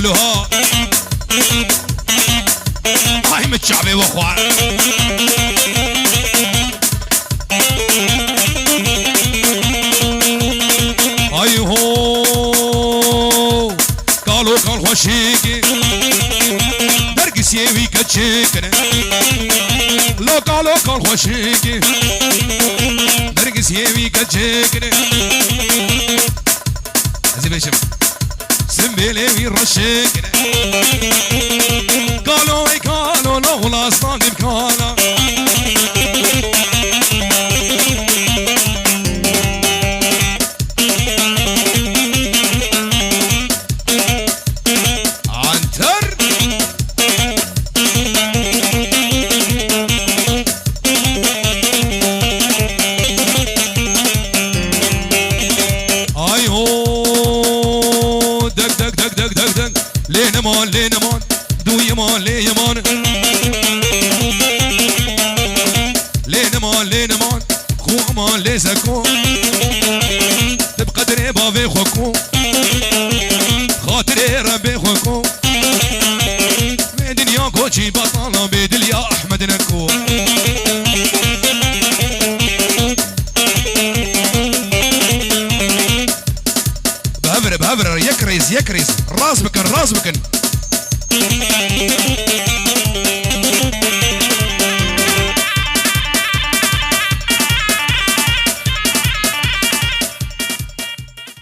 ولها هاي متشعبي واخوان هاي هو قالوا قال خوشيكي درقس يوي كتشيكنا لو قالوا قال خوشيكي درقس يوي كتشيكنا زي سنبيلي ويرشيكنا قالوا اي قالوا لو لا صاني بكانا عنتر اي هو دق دق دق دق دق دق لين مان دو يمان لي يمان لين مان خو امان لي زكو تبقدري بافي خوكو خاطري ربي خوكو من دنيا كوشي بطالة بدل يا احمد نكو بهبر يكرز راس بكن